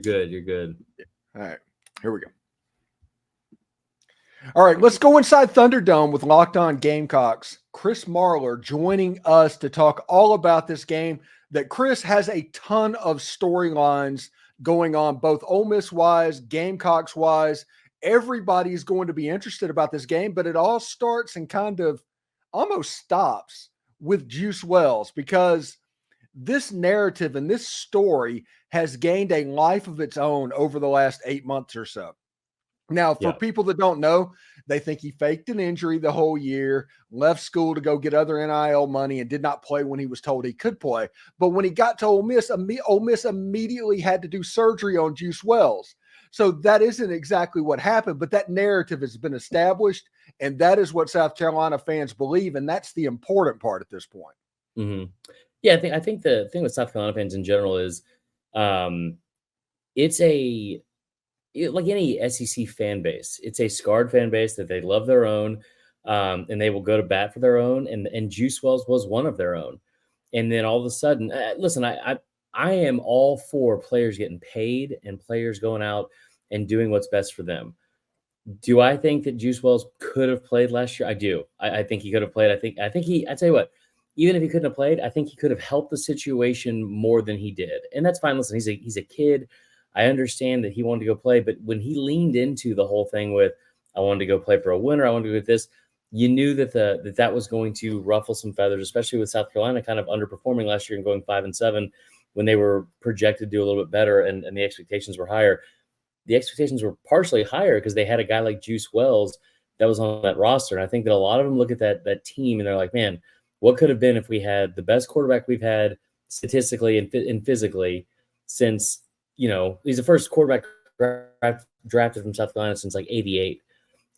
good. You're good. All right, here we go. All right, let's go inside Thunderdome with LockedOn Gamecocks. Chris Marler joining us to talk all about this game that Chris has a ton of storylines going on, both Ole Miss-wise, Gamecocks-wise. Everybody's going to be interested about this game, but it all starts and kind of almost stops with Juice Wells because this narrative and this story has gained a life of its own over the last 8 months or so. Now, for people that don't know, they think he faked an injury the whole year, left school to go get other NIL money, and did not play when he was told he could play. But when he got to Ole Miss immediately had to do surgery on Juice Wells. So that isn't exactly what happened, but that narrative has been established, and that is what South Carolina fans believe, and that's the important part at this point. Mm-hmm. Yeah, I think the thing with South Carolina fans in general is it's like any SEC fan base, it's a scarred fan base that they love their own, and they will go to bat for their own. And Juice Wells was one of their own. And then all of a sudden, listen, I am all for players getting paid and players going out and doing what's best for them. Do I think that Juice Wells could have played last year? I do. I think he could have played. I tell you what, even if he couldn't have played, I think he could have helped the situation more than he did. And that's fine. Listen, he's a kid. I understand that he wanted to go play, but when he leaned into the whole thing with, I wanted to go play for a winner, I wanted to go with this, you knew that that was going to ruffle some feathers, especially with South Carolina kind of underperforming last year and going 5-7 when they were projected to do a little bit better and the expectations were higher. The expectations were partially higher because they had a guy like Juice Wells that was on that roster. And I think that a lot of them look at that team and they're like, man, what could have been if we had the best quarterback we've had statistically and physically since, he's the first quarterback drafted from South Carolina since like 88.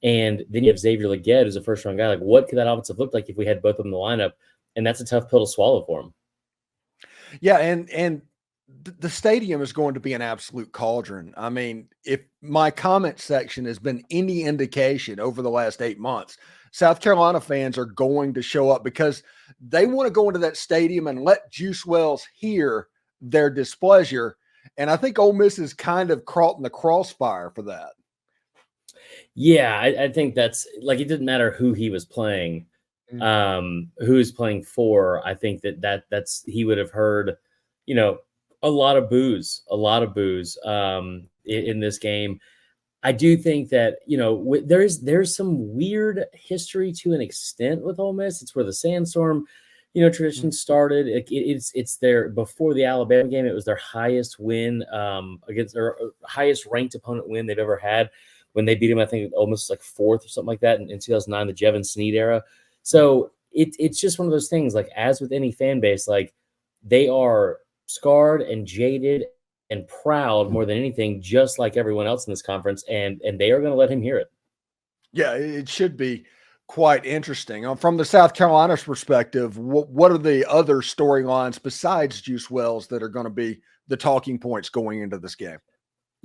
And then you have Xavier Legette, who's a first-round guy. Like, what could that offensive look like if we had both of them in the lineup? And that's a tough pill to swallow for him. Yeah, and the stadium is going to be an absolute cauldron. I mean, if my comment section has been any indication over the last 8 months, South Carolina fans are going to show up because they want to go into that stadium and let Juice Wells hear their displeasure. And I think Ole Miss is kind of caught in the crossfire for that. Yeah, I think that's like, it didn't matter who he was playing, who he's playing for. I think that's he would have heard, a lot of boos in this game. I do think that, there's some weird history to an extent with Ole Miss. It's where the Sandstorm, tradition started. It's their, before the Alabama game, it was their highest win against their highest ranked opponent win they've ever had when they beat him, I think almost like fourth or something like that in 2009, the Jevon Sneed era. So it's just one of those things, like as with any fan base, like they are scarred and jaded and proud more than anything, just like everyone else in this conference, and they are going to let him hear it. Yeah, it should be quite interesting. From the South Carolina's perspective, what are the other storylines besides Juice Wells that are going to be the talking points going into this game?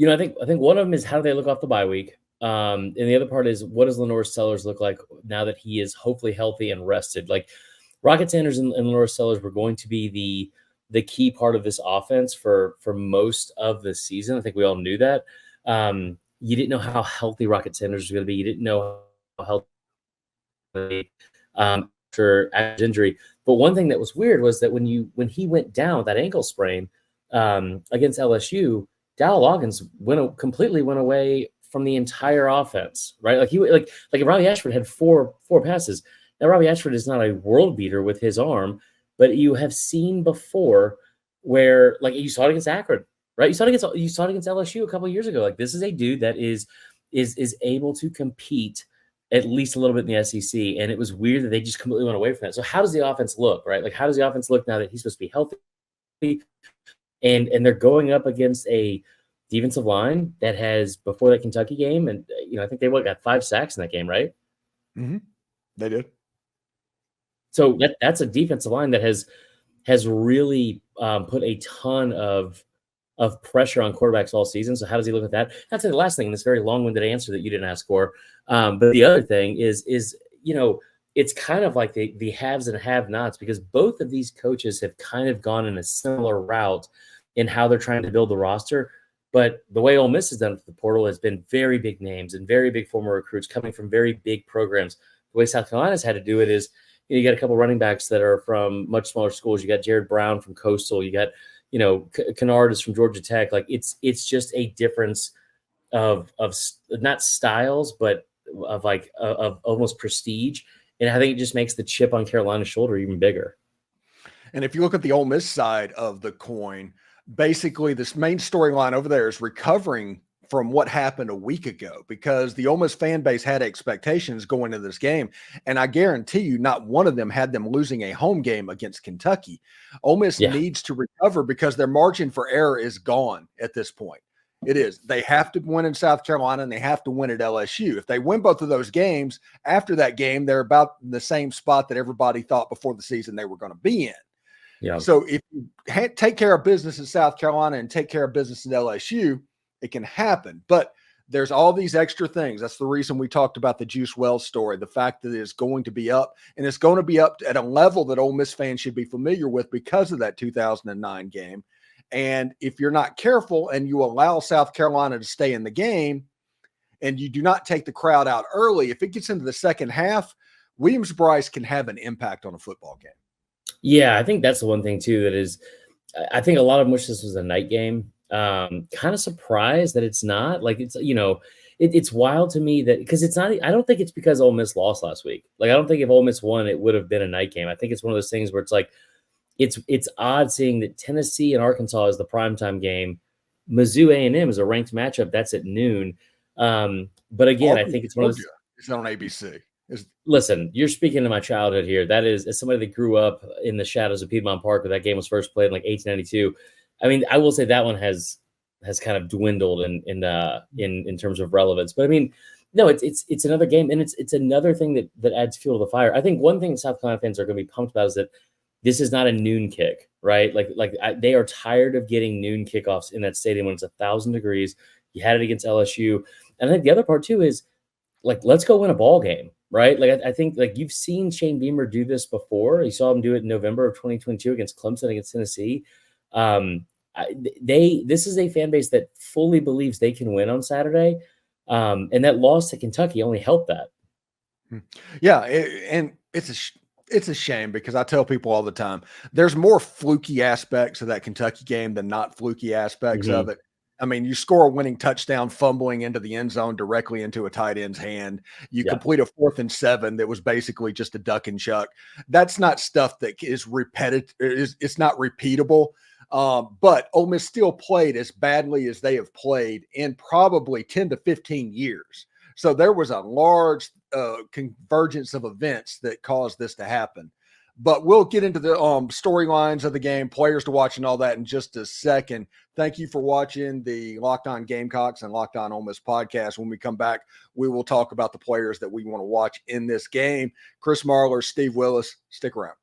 I think one of them is how do they look off the bye week? And the other part is, what does Lenore Sellers look like now that he is hopefully healthy and rested? Like Rocket Sanders and Lenore Sellers were going to be the key part of this offense for most of the season. I think we all knew that. You didn't know how healthy Rocket Sanders was going to be. You didn't know how healthy after injury. But one thing that was weird was that when he went down with that ankle sprain against LSU, Dowell Loggins completely went away from the entire offense, right? Like if Robbie Ashford had four passes. Now Robbie Ashford is not a world beater with his arm, but you have seen before where, like, you saw it against Akron, right? You saw it against LSU a couple of years ago. Like, this is a dude that is able to compete at least a little bit in the SEC, and it was weird that they just completely went away from that. So how does the offense look, right? Like, how does the offense look now that he's supposed to be healthy? And they're going up against a defensive line that has, before that Kentucky game, and I think they got 5 sacks in that game, right? Mm-hmm. They did. So that's a defensive line that has really put a ton of pressure on quarterbacks all season. So how does he look at that? That's the last thing, this very long-winded answer that you didn't ask for. But the other thing is it's kind of like the haves and have-nots, because both of these coaches have kind of gone in a similar route in how they're trying to build the roster. But the way Ole Miss has done with the portal has been very big names and very big former recruits coming from very big programs. The way South Carolina's had to do it is, you got a couple running backs that are from much smaller schools. You got Jared Brown from Coastal. You got, Kennard is from Georgia Tech. Like it's just a difference of not styles, but of almost prestige. And I think it just makes the chip on Carolina's shoulder even bigger. And if you look at the Ole Miss side of the coin, basically this main storyline over there is recovering from what happened a week ago, because the Ole Miss fan base had expectations going into this game. And I guarantee you, not one of them had them losing a home game against Kentucky. Ole Miss needs to recover because their margin for error is gone at this point. It is. They have to win in South Carolina and they have to win at LSU. If they win both of those games, after that game, they're about in the same spot that everybody thought before the season they were going to be in. Yeah. So if you take care of business in South Carolina and take care of business in LSU, it can happen. But there's all these extra things. That's the reason we talked about the Juice Wells story, the fact that it's going to be up, and it's going to be up at a level that Ole Miss fans should be familiar with because of that 2009 game. And if you're not careful and you allow South Carolina to stay in the game and you do not take the crowd out early, if it gets into the second half, Williams-Brice can have an impact on a football game. Yeah, I think that's the one thing too that is, I think a lot of them wish this was a night game. Kind of surprised that it's not. Like it's wild to me that, because it's not. I don't think it's because Ole Miss lost last week. Like I don't think if Ole Miss won, it would have been a night game. I think it's one of those things where it's like it's odd seeing that Tennessee and Arkansas is the primetime game. Mizzou A&M is a ranked matchup that's at noon. But again, I think it's one of those. It's on ABC. Listen, you're speaking to my childhood here. That is, as somebody that grew up in the shadows of Piedmont Park where that game was first played in like 1892. I mean, I will say that one has kind of dwindled in terms of relevance. But I mean, no, it's another game, and it's another thing that adds fuel to the fire. I think one thing South Carolina fans are going to be pumped about is that this is not a noon kick, right? They are tired of getting noon kickoffs in that stadium when it's 1,000 degrees. You had it against LSU, and I think the other part too is let's go win a ball game. Right. I think you've seen Shane Beamer do this before. You saw him do it in November of 2022 against Clemson, against Tennessee. This is a fan base that fully believes they can win on Saturday. And that loss to Kentucky only helped that. Yeah. And it's a shame because I tell people all the time, there's more fluky aspects of that Kentucky game than not fluky aspects of it. I mean, you score a winning touchdown fumbling into the end zone directly into a tight end's hand. You complete a 4th and 7 that was basically just a duck and chuck. That's not stuff that is repetitive. It's not repeatable. But Ole Miss still played as badly as they have played in probably 10 to 15 years. So there was a large convergence of events that caused this to happen. But we'll get into the storylines of the game, players to watch, and all that in just a second. Thank you for watching the Locked On Gamecocks and Locked On Ole Miss podcast. When we come back, we will talk about the players that we want to watch in this game. Chris Marler, Steve Willis, stick around.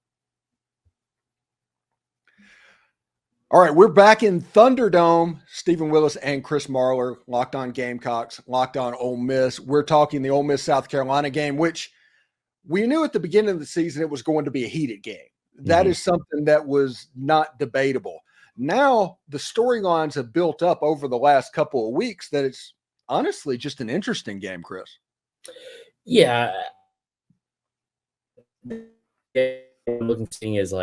All right, we're back in Thunderdome. Stephen Willis and Chris Marler, Locked On Gamecocks, Locked On Ole Miss. We're talking the Ole Miss South Carolina game, which we knew at the beginning of the season it was going to be a heated game. That is something that was not debatable. Now the storylines have built up over the last couple of weeks that it's honestly just an interesting game, Chris. Yeah. Looking thing is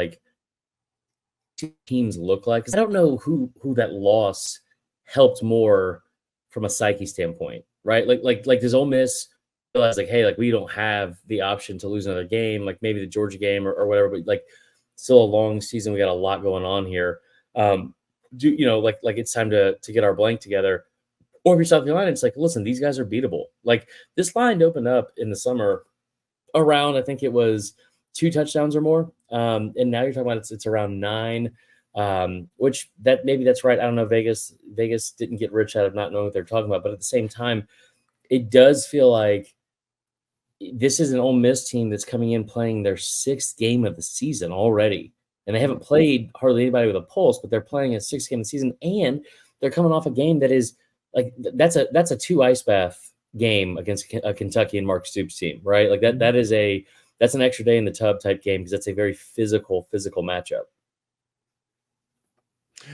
teams look like. I don't know who that loss helped more from a psyche standpoint, right? Like does Ole Miss realize hey, we don't have the option to lose another game, maybe the Georgia game or whatever, but still a long season. We got a lot going on here. It's time to get our blank together. Or if you're South Carolina, it's listen, these guys are beatable. This line opened up in the summer around, I think it was 2 touchdowns or more. And now you're talking about it's around 9, which maybe that's right. I don't know. Vegas didn't get rich out of not knowing what they're talking about. But at the same time, it does feel like this is an Ole Miss team that's coming in playing their 6th game of the season already. And they haven't played hardly anybody with a pulse, but they're playing a 6th game of the season. And they're coming off a game that is that's a 2 ice bath game against a Kentucky and Mark Stoops team, right? That's an extra day in the tub type game because that's a very physical matchup.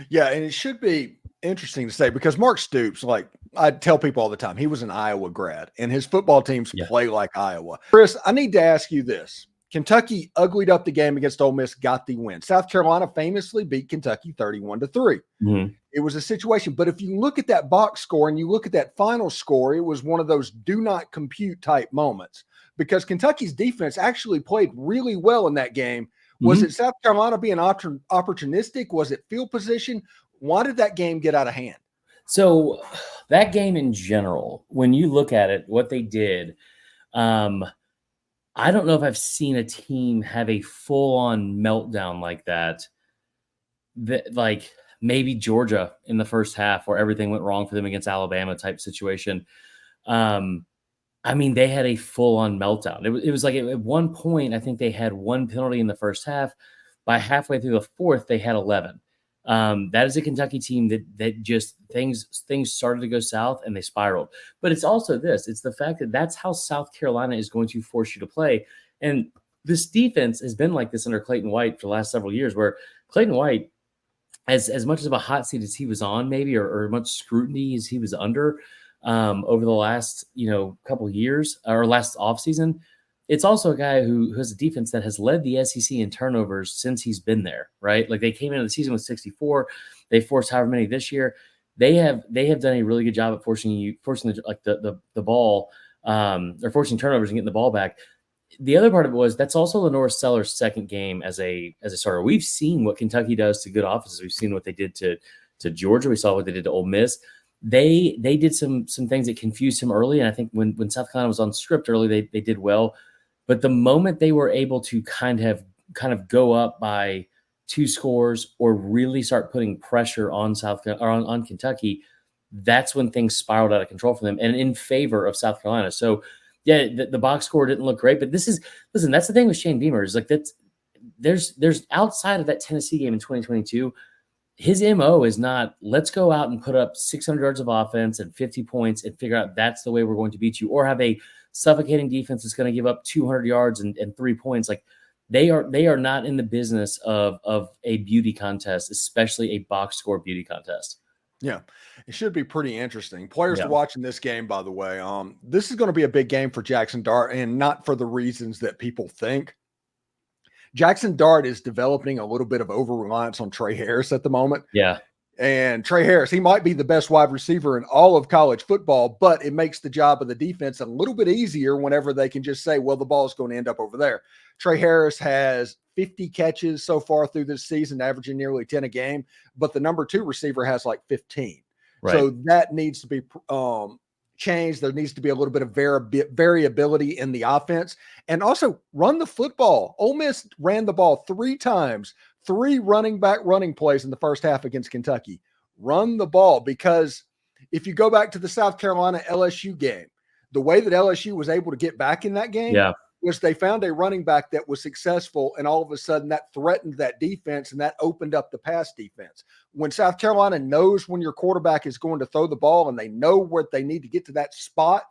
Yeah, and it should be interesting to say because Mark Stoops, like I tell people all the time, he was an Iowa grad and his football teams Yeah. play like Iowa. Chris, I need to ask you this. Kentucky uglied up the game against Ole Miss, got the win. South Carolina famously beat Kentucky 31-3. Mhm. It was a situation, but if you look at that box score and you look at that final score, it was one of those do not compute type moments because Kentucky's defense actually played really well in that game. Was Mhm. it South Carolina being opportunistic? Was it field position? Why did that game get out of hand? So that game in general, when you look at it, what they did, um, I don't know if I've seen a team have a full-on meltdown like that. That like maybe Georgia in the first half, where everything went wrong for them against Alabama type situation. Um, I mean, they had a full-on meltdown. It was like at one point, I think they had one penalty in the first half. By halfway through the fourth, they had 11. That is a Kentucky team that just things started to go south and they spiraled. But it's also this: it's the fact that that's how South Carolina is going to force you to play. And this defense has been like this under Clayton White for the last several years, where Clayton White, as much of a hot seat as he was on, maybe or much scrutiny as he was under over the last couple of years or last offseason, it's also a guy who has a defense that has led the SEC in turnovers since he's been there, right? Like they came into the season with 64, they forced however many this year. They have done a really good job at forcing the ball or forcing turnovers and getting the ball back. The other part of it was that's also Lenore Seller's second game as a starter. We've seen what Kentucky does to good offenses. We've seen what they did to Georgia. We saw what they did to Ole Miss. They did some things that confused him early, and I think when South Carolina was on script early, they did well. But the moment they were able to kind of go up by 2 scores or really start putting pressure on on Kentucky, that's when things spiraled out of control for them and in favor of South Carolina. So yeah, the box score didn't look great, but listen, that's the thing with Shane Beamer is like there's outside of that Tennessee game in 2022, his MO is not let's go out and put up 600 yards of offense and 50 points and figure out that's the way we're going to beat you, or have a suffocating defense that's going to give up 200 yards and 3 points. Like they are not in the business of a beauty contest, especially a box score beauty contest. Yeah, it should be pretty interesting. Players to Yeah. watch in this game, by the way. This is going to be a big game for Jackson Dart, and not for the reasons that people think. Jackson Dart is developing a little bit of over-reliance on Trey Harris at the moment. Yeah. And Trey Harris, he might be the best wide receiver in all of college football, but it makes the job of the defense a little bit easier whenever they can just say, well, the ball is going to end up over there. Trey Harris has 50 catches so far through this season, averaging nearly 10 a game, but the number 2 receiver has like 15. Right. So that needs to be changed. There needs to be a little bit of variability in the offense, and also run the football. Ole Miss ran the ball 3 times, 3 running back running plays in the first half against Kentucky. Run the ball, because if you go back to the South Carolina LSU game, the way that LSU was able to get back in that game was they found a running back that was successful, and all of a sudden that threatened that defense, and that opened up the pass defense. When South Carolina knows when your quarterback is going to throw the ball and they know where they need to get to that spot,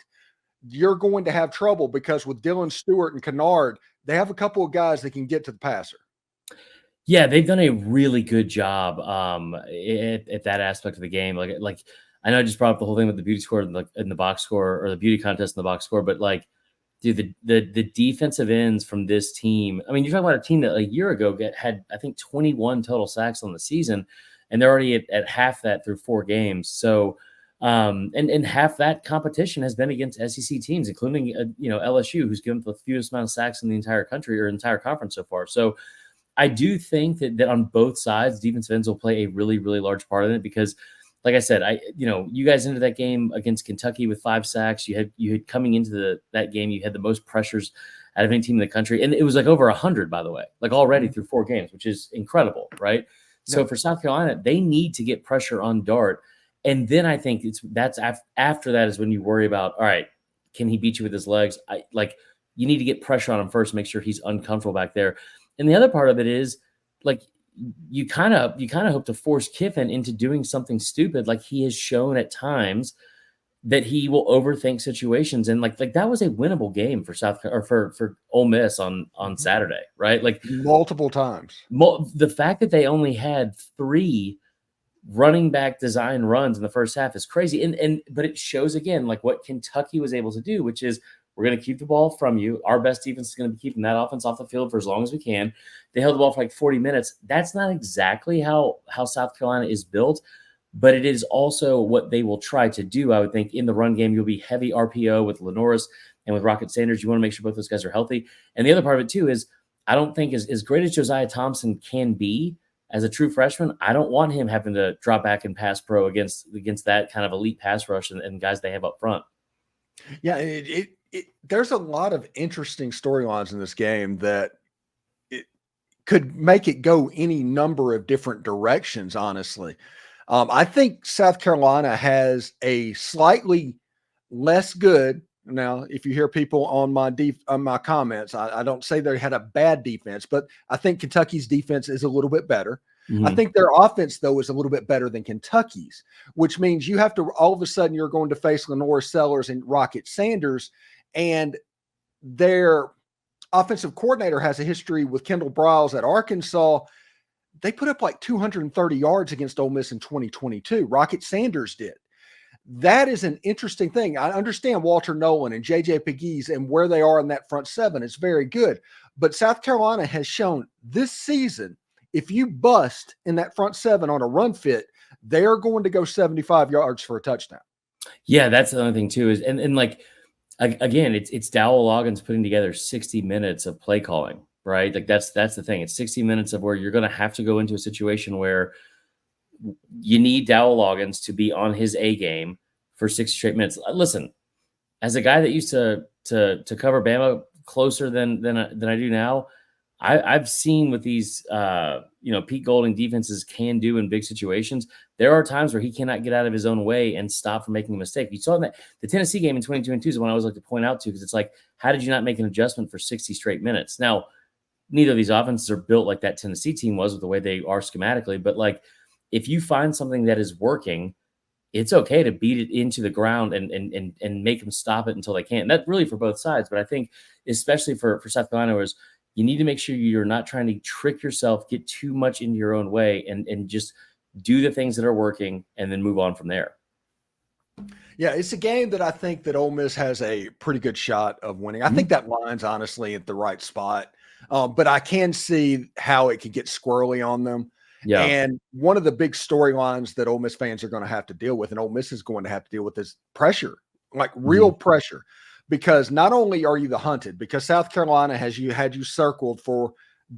you're going to have trouble, because with Dylan Stewart and Kennard, they have a couple of guys that can get to the passer. Yeah, they've done a really good job at that aspect of the game. Like I know I just brought up the whole thing with the beauty score in the box score, or the beauty contest in the box score, but like, dude, the defensive ends from this team. I mean, you're talking about a team that a year ago had, I think, 21 total sacks on the season, and they're already at half that through 4 games. So, and half that competition has been against SEC teams, including LSU, who's given the fewest amount of sacks in the entire country or entire conference so far. So, I do think that on both sides, defensive ends will play a really, really large part in it, because, like I said, you guys into that game against Kentucky with 5 sacks. You had coming into that game, you had the most pressures out of any team in the country, and it was like over 100, by the way, like already through 4 games, which is incredible, right? So for South Carolina, they need to get pressure on Dart, and then I think that's after that is when you worry about, all right, can he beat you with his legs? You need to get pressure on him first, make sure he's uncomfortable back there. And the other part of it is, like, you kind of hope to force Kiffin into doing something stupid, like he has shown at times that he will overthink situations, and like that was a winnable game for for Ole Miss on Saturday, right? Like multiple times. The fact that they only had 3 running back design runs in the first half is crazy. But it shows again, like what Kentucky was able to do, which is we're going to keep the ball from you. Our best defense is going to be keeping that offense off the field for as long as we can. They held the ball for like 40 minutes. That's not exactly how South Carolina is built, but it is also what they will try to do. I would think in the run game, you'll be heavy RPO with Lenoris and with Rocket Sanders. You want to make sure both those guys are healthy. And the other part of it too is I don't think as great as Josiah Thompson can be as a true freshman, I don't want him having to drop back and pass pro against that kind of elite pass rush and guys they have up front. Yeah, there's a lot of interesting storylines in this game that it could make it go any number of different directions, honestly. I think South Carolina has a slightly less good. Now, if you hear people on my comments, I don't say they had a bad defense, but I think Kentucky's defense is a little bit better. Mm-hmm. I think their offense, though, is a little bit better than Kentucky's, which means you have to all of a sudden you're going to face Lenore Sellers and Rocket Sanders, and their offensive coordinator has a history with Kendall Briles at Arkansas. They put up like 230 yards against Ole Miss in 2022. Rocket Sanders did. That is an interesting thing. I understand Walter Nolan and J.J. Pegues and where they are in that front seven. It's very good. But South Carolina has shown this season, if you bust in that front seven on a run fit, they are going to go 75 yards for a touchdown. Yeah, that's the other thing too. Is and like again, it's Dowell Loggins putting together 60 minutes of play calling, right? Like that's the thing. It's 60 minutes of where you're going to have to go into a situation where you need Dowell Loggins to be on his A game for 60 straight minutes. Listen, as a guy that used to cover Bama closer than I do now, I've seen what these Pete Golding defenses can do in big situations. There are times where he cannot get out of his own way and stop from making a mistake. You saw that the Tennessee game in 2022 is one I always like to point out to, because it's like, how did you not make an adjustment for 60 straight minutes? Now, neither of these offenses are built like that Tennessee team was with the way they are schematically, but like if you find something that is working, it's okay to beat it into the ground and make them stop it until they can. And that's really for both sides. But I think especially for South Carolina is you need to make sure you're not trying to trick yourself, get too much into your own way, and just do the things that are working and then move on from there. Yeah, it's a game that I think that Ole Miss has a pretty good shot of winning. I think that line's honestly at the right spot, but I can see how it could get squirrely on them. Yeah. And one of the big storylines that Ole Miss fans are going to have to deal with, and Ole Miss is going to have to deal with, is pressure, like real pressure, because not only are you the hunted, because South Carolina had you circled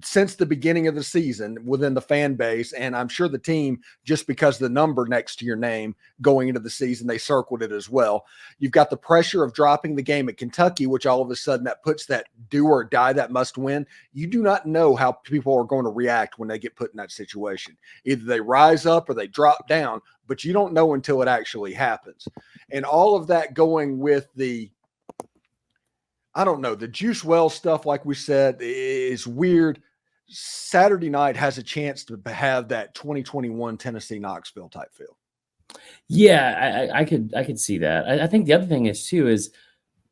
since the beginning of the season within the fan base, and I'm sure the team, just because the number next to your name going into the season, they circled it as well. You've got the pressure of dropping the game at Kentucky, which all of a sudden that puts that do or die, that must win. You do not know how people are going to react when they get put in that situation. Either they rise up or they drop down, but you don't know until it actually happens. And all of that going with the Juice Wells stuff, like we said, is weird. Saturday night has a chance to have that 2021 Tennessee Knoxville type feel. Yeah, I could see that. I think the other thing is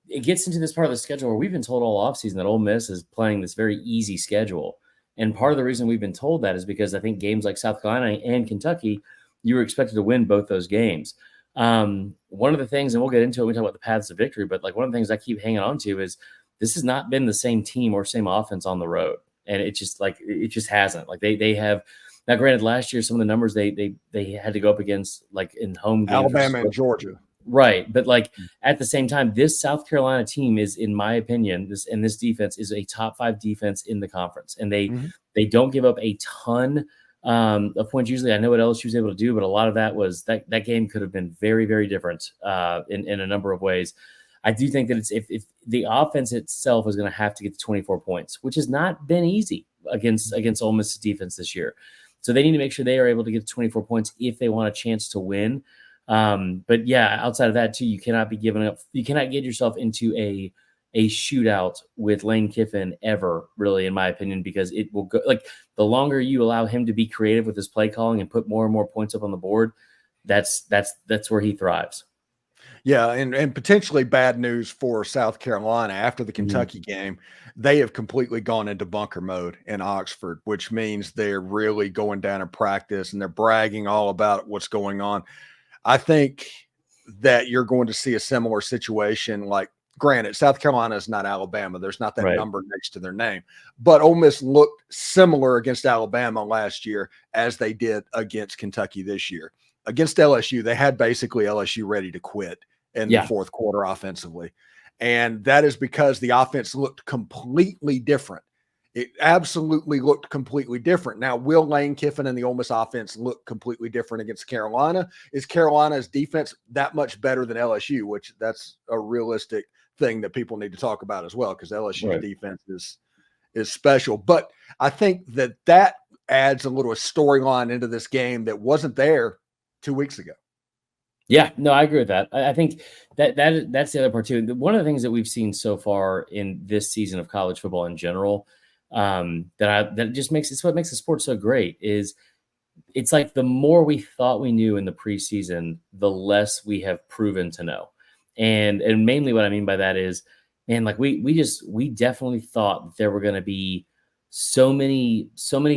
it gets into this part of the schedule where we've been told all offseason that Ole Miss is playing this very easy schedule. And part of the reason we've been told that is because I think games like South Carolina and Kentucky, you were expected to win both those games. One of the things, and we'll get into it when we talk about the paths to victory, but like one of the things I keep hanging on to is this has not been the same team or same offense on the road. And it just hasn't. Like they have, now granted, last year, some of the numbers they had to go up against, like in home games, Alabama and Georgia. Right. But like at the same time, this South Carolina team is, in my opinion, this defense is a top 5 defense in the conference. And they don't give up a ton of points. Usually, I know what LSU was able to do, but a lot of that was that game could have been very, very different in a number of ways. I do think that if the offense itself is going to have to get to 24 points, which has not been easy against Ole Miss defense this year. So they need to make sure they are able to get to 24 points if they want a chance to win. But yeah, outside of that too, you cannot be giving up. You cannot get yourself into a shootout with Lane Kiffin ever, really, in my opinion, because it will go, like, the longer you allow him to be creative with his play calling and put more and more points up on the board, that's where he thrives. Yeah, and potentially bad news for South Carolina after the Mhm. Kentucky game. They have completely gone into bunker mode in Oxford, which means they're really going down in practice and they're bragging all about what's going on. I think that you're going to see a similar situation. Like, granted, South Carolina is not Alabama. There's not that Right. number next to their name, but Ole Miss looked similar against Alabama last year as they did against Kentucky this year. Against LSU, they had basically LSU ready to quit in the Yeah. fourth quarter offensively. And that is because the offense looked completely different. It absolutely looked completely different. Now, will Lane Kiffin and the Ole Miss offense look completely different against Carolina? Is Carolina's defense that much better than LSU, which that's a realistic thing that people need to talk about as well, because LSU's Right. defense is special. But I think that adds a little storyline into this game that wasn't there 2 weeks ago. Yeah, no, I agree with that. I think that's the other part too. One of the things that we've seen so far in this season of college football in general, that just makes it's what makes the sport so great is it's like the more we thought we knew in the preseason, the less we have proven to know. And mainly what I mean by that is, man, like we definitely thought that there were going to be so many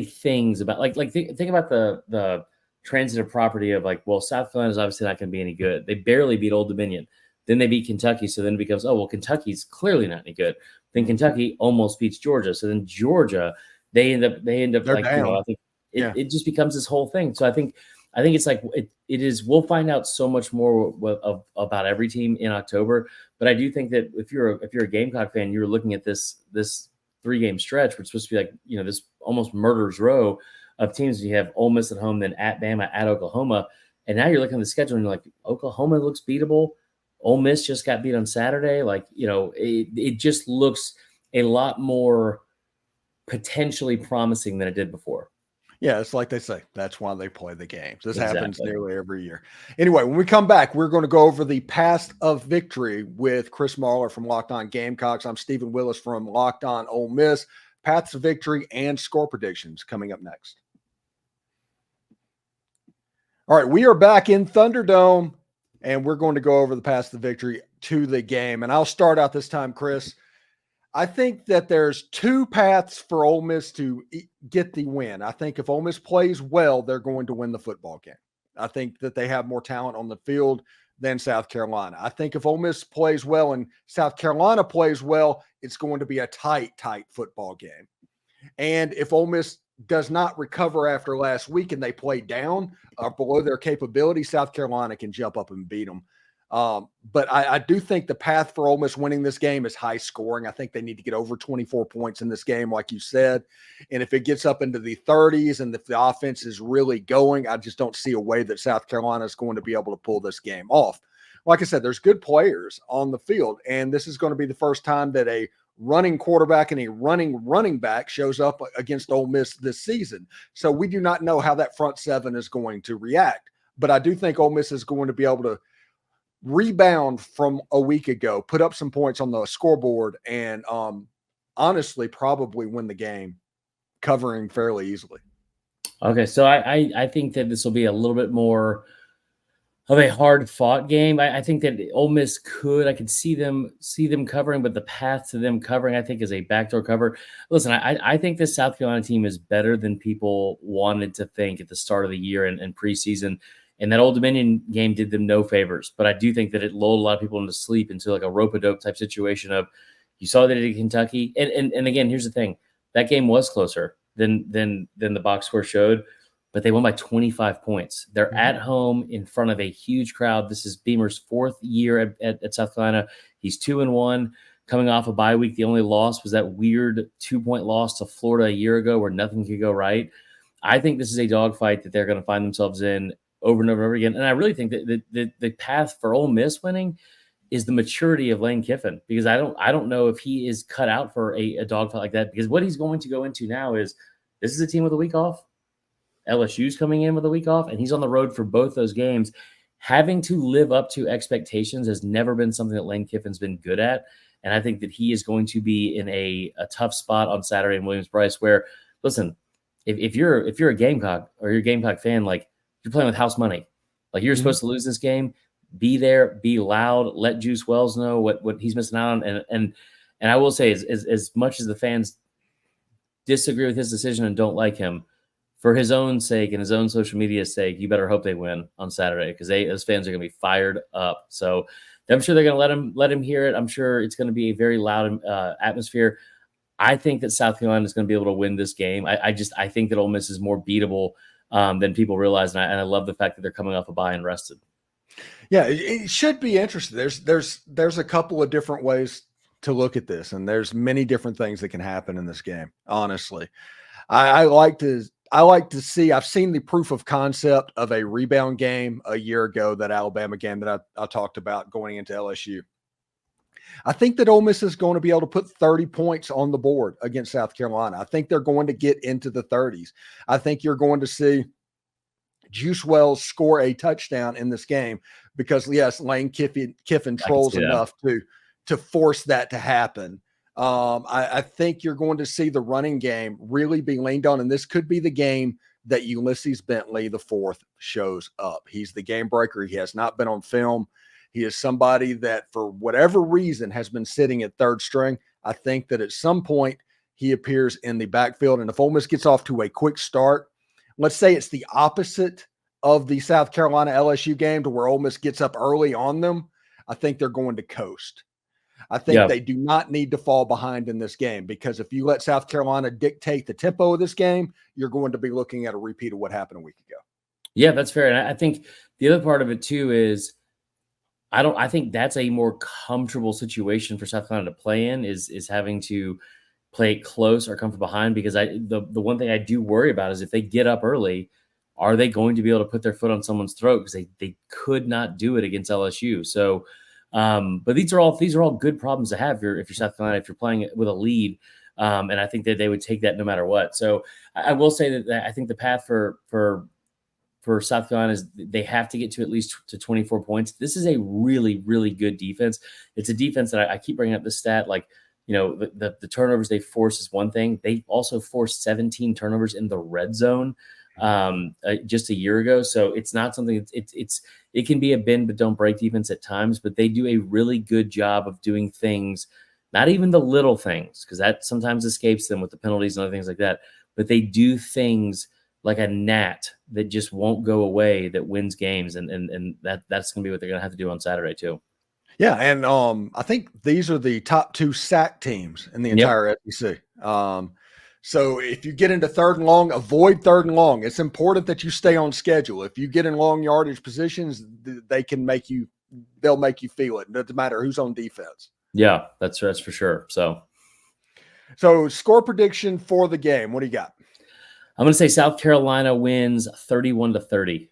things about think about the transitive property of like, well, South Carolina is obviously not going to be any good. They barely beat Old Dominion. Then they beat Kentucky. So then it becomes, oh, well, Kentucky's clearly not any good. Then Kentucky almost beats Georgia. So then Georgia, they end up They're like, down. I think Yeah. it just becomes this whole thing. So I think it's like it is. We'll find out so much more about every team in October. But I do think that if you're a Gamecock fan, you're looking at this 3-game stretch, which is supposed to be like this almost murderer's row of teams. You have Ole Miss at home, then at Bama, at Oklahoma, and now you're looking at the schedule and you're like, Oklahoma looks beatable. Ole Miss just got beat on Saturday. Like it just looks a lot more potentially promising than it did before. Yeah, it's like they say, that's why they play the games. This happens Exactly. nearly every year. Anyway, when we come back, we're going to go over the path of victory with Chris Marler from LockedOn Gamecocks. I'm Steven Willis from LockedOn Ole Miss. Paths of victory and score predictions coming up next. All right, we are back in Thunderdome, and we're going to go over the path of victory to the game. And I'll start out this time, Chris. I think that there's two paths for Ole Miss to get the win. I think if Ole Miss plays well, they're going to win the football game. I think that they have more talent on the field than South Carolina. I think if Ole Miss plays well and South Carolina plays well, it's going to be a tight football game. And if Ole Miss does not recover after last week and they play down or below their capability, South Carolina can jump up and beat them. But I do think the path for Ole Miss winning this game is high scoring. I think they need to get over 24 points in this game, like you said. And if it gets up into the 30s and if the offense is really going, I just don't see a way that South Carolina is going to be able to pull this game off. Like I said, there's good players on the field, and this is going to be the first time that a running quarterback and a running back shows up against Ole Miss this season. So we do not know how that front seven is going to react. But I do think Ole Miss is going to be able to rebound from a week ago, put up some points on the scoreboard, and honestly probably win the game, covering fairly easily. Okay, so I think that this will be a little bit more of a hard fought game. I think that Ole Miss I could see them covering, but the path to them covering, I think, is a backdoor cover. Listen, I think this South Carolina team is better than people wanted to think at the start of the year and preseason. And that Old Dominion game did them no favors. But I do think that it lulled a lot of people into sleep into like a rope-a-dope type situation of you saw that in Kentucky. And again, here's the thing. That game was closer than the box score showed, but they won by 25 points. They're at home in front of a huge crowd. This is Beamer's fourth year at South Carolina. He's 2-1, coming off a bye week. The only loss was that weird 2-point loss to Florida a year ago where nothing could go right. I think this is a dogfight that they're going to find themselves in over and over and over again. And I really think that the path for Ole Miss winning is the maturity of Lane Kiffin, because I don't know if he is cut out for a dogfight like that, because what he's going to go into now is this is a team with a week off. LSU's coming in with a week off, and he's on the road for both those games. Having to live up to expectations has never been something that Lane Kiffin's been good at. And I think that he is going to be in a tough spot on Saturday in Williams-Brice where, listen, if you're a Gamecock or you're a Gamecock fan, like you're playing with house money. Like you're supposed to lose this game. be there, be loud, let Juice Wells know what he's missing out on. And I will say, as much as the fans disagree with his decision and don't like him, for his own sake and his own social media sake, you better hope they win on Saturday, because those fans are going to be fired up. So I'm sure they're going to let him hear it. I'm sure it's going to be a very loud atmosphere. I think that South Carolina is going to be able to win this game. I think that Ole Miss is more beatable than people realize, and I love the fact that they're coming off a bye and rested. Yeah, it should be interesting. There's a couple of different ways to look at this, and there's many different things that can happen in this game. Honestly, I like to see. I've seen the proof of concept of a rebound game a year ago, that Alabama game that I talked about going into LSU. I think that Ole Miss is going to be able to put 30 points on the board against South Carolina. I think they're going to get into the 30s. I think you're going to see Juice Wells score a touchdown in this game because, yes, Lane Kiffin trolls enough to force that to happen. I think you're going to see the running game really be leaned on, and this could be the game that Ulysses Bentley IV shows up. He's the game breaker. He has not been on film. He is somebody that, for whatever reason, has been sitting at third string. I think that at some point he appears in the backfield, and if Ole Miss gets off to a quick start, let's say it's the opposite of the South Carolina LSU game, to where Ole Miss gets up early on them, I think they're going to coast. I think they do not need to fall behind in this game, because if you let South Carolina dictate the tempo of this game, you're going to be looking at a repeat of what happened a week ago. Yeah, that's fair. And I think the other part of it too is I think that's a more comfortable situation for South Carolina to play in, is having to play close or come from behind, because the one thing I do worry about is if they get up early, are they going to be able to put their foot on someone's throat? Because they could not do it against LSU. So, but these are all good problems to have if you're South Carolina, if you're playing with a lead. And I think that they would take that no matter what. So I will say that I think the path for South Carolina is they have to get to at least to 24 points. This is a really, really good defense. It's a defense that I keep bringing up this stat, like, the turnovers they force is one thing. They also forced 17 turnovers in the red zone just a year ago. So it's not something it can be a bend but don't break defense at times, but they do a really good job of doing things, not even the little things, because that sometimes escapes them with the penalties and other things like that, but they do things like a gnat that just won't go away, that wins games. And that's going to be what they're going to have to do on Saturday too. Yeah. And I think these are the top two sack teams in the entire SEC. So if you get into third and long, avoid third and long. It's important that you stay on schedule. If you get in long yardage positions, they'll make you feel it. It doesn't matter who's on defense. Yeah, that's for sure. So score prediction for the game. What do you got? I'm going to say South Carolina wins 31-30.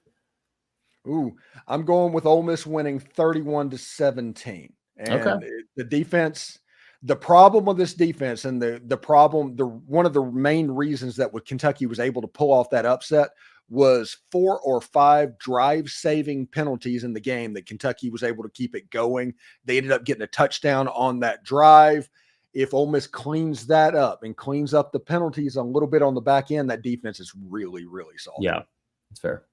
Ooh, I'm going with Ole Miss winning 31-17. And the defense, the problem with this defense, and one of the main reasons that Kentucky was able to pull off that upset was 4 or 5 drive-saving penalties in the game that Kentucky was able to keep it going. They ended up getting a touchdown on that drive. If Ole Miss cleans that up and cleans up the penalties a little bit on the back end, that defense is really, really solid. Yeah, that's fair.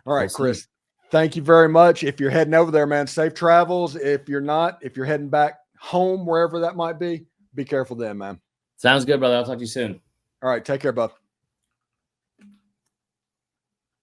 All right, Chris, thank you very much. If you're heading over there, man, safe travels. If you're not, if you're heading back home, wherever that might be careful then, man. Sounds good, brother. I'll talk to you soon. All right, take care, bud.